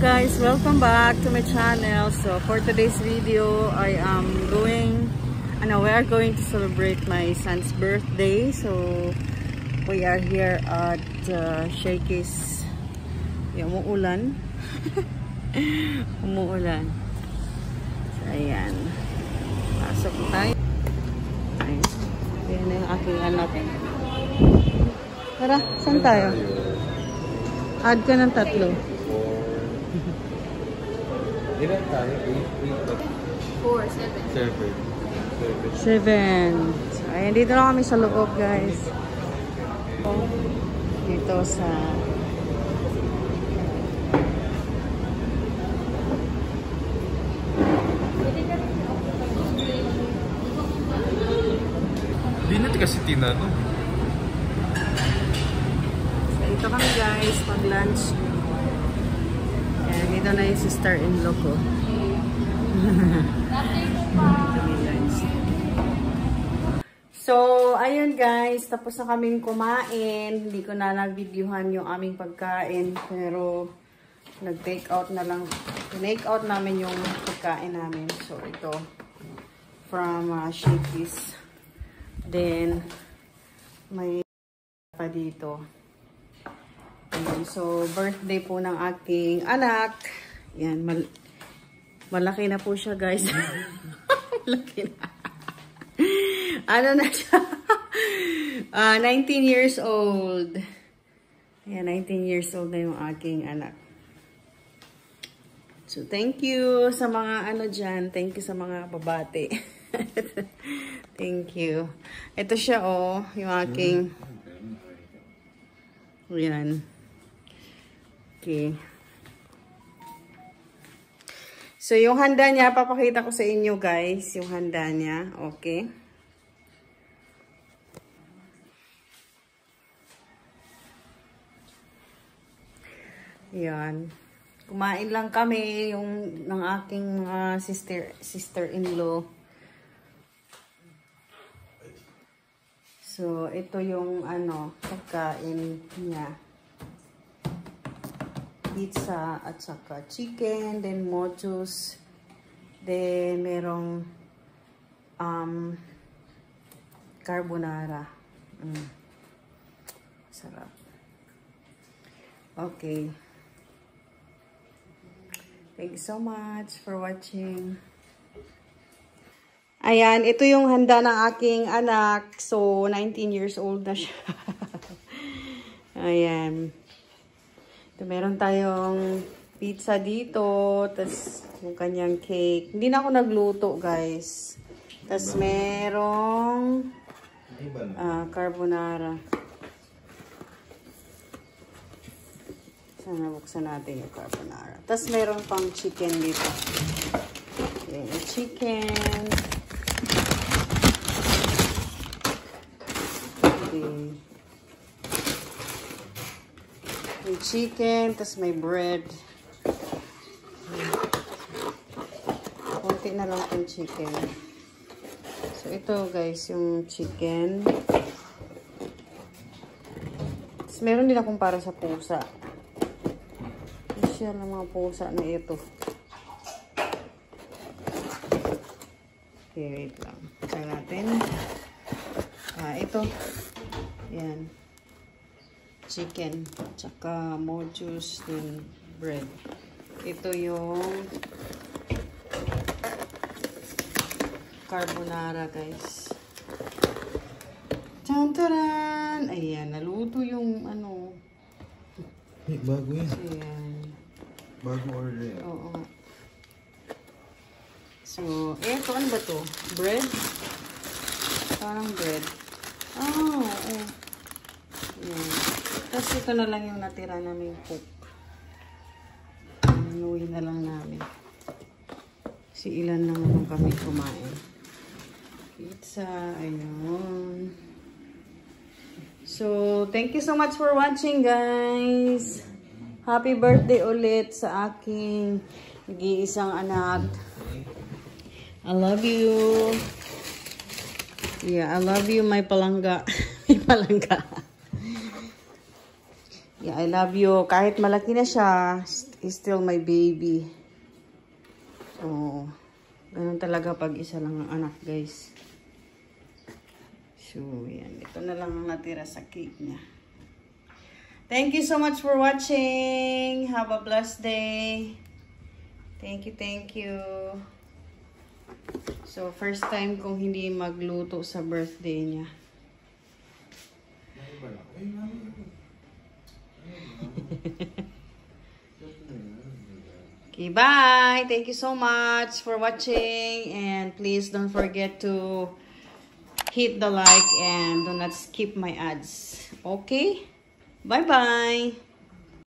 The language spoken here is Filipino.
guys, welcome back to my channel. So for today's video, I am we are going to celebrate my son's birthday. So we are here at Shakey's. Umuulan. Umuulan. So ayan. Pasok tayo. Ayan. Ayan na yung aking anak. Tara, saan tayo? Add ka ng 3. Ilan tayo? 7. So, ayan, dito na kami sa loob, guys. Dito sa... Hindi na kasi tinano. So, dito kami, guys, pag-lunch. Ayan, dito na yung sister-in-law ko. So, ayun guys, tapos na kaming kumain. Hindi ko na nag-videohan yung aming pagkain. Pero, nag-take out na lang. Take out namin yung pagkain namin. So, ito. From Shakey's. Then, may pa dito. Ayan, so, birthday po ng aking anak. Yan, malaki na po siya guys. Malaki na. Ano na siya? 19 years old. Ayan, 19 years old na yung aking anak. So, thank you sa mga ano dyan. Thank you sa mga babate. Thank you. Ito siya, oh. Yung aking... Ayan. Okay. So, yung handa niya, papakita ko sa inyo, guys. Yung handa niya. Okay. Yan. Kumain lang kami yung ng aking sister-in-law. So, ito yung ano, pagkain niya. Pizza at saka chicken, then mochos, then merong carbonara. Sarap. Okay. Thank you so much for watching. Ayan, ito yung handa ng aking anak. So, 19 years old na siya. Ayan. So, meron tayong pizza dito. Tapos, yung kanyang cake. Hindi na ako nagluto, guys. Tapos, merong carbonara. Sana buksan natin yung carbonara. Tapos, meron pang chicken dito. Okay, chicken. Okay. May chicken, tas may bread. Konti na lang yung chicken. So, ito guys, yung chicken. Tas meron din akong para sa pusa. Share ng mga pusa na ito. Okay, wait lang. Try natin. Ito. Yan. Chicken. Tsaka mochos. Then bread. Ito yung carbonara, guys. Tantaran! Ayan. Naluto yung ano. Bago yan. Ayan. Bago order yan. Oo. So, ito. Ano ba to? Bread? Parang bread. Oo. Ayan. Tapos ito na lang yung natira namin cook. Inuwi na lang namin. Kasi ilan lang naman kami kumain. Pizza. Ayun. So, thank you so much for watching, guys. Happy birthday ulit sa aking nag-iisang anak. I love you. Yeah, I love you, my palangga. My palangga. Yeah, I love you. Kahit malaki na siya, he's still my baby. So, ganun talaga pag isa lang ang anak, guys. So, yan. Ito na lang ang natira sa cake niya. Thank you so much for watching. Have a blessed day. Thank you, thank you. So, first time kong hindi magluto sa birthday niya. Okay, bye. Thank you so much for watching. And please don't forget to hit the like and do not skip my ads. Okay? Bye-bye.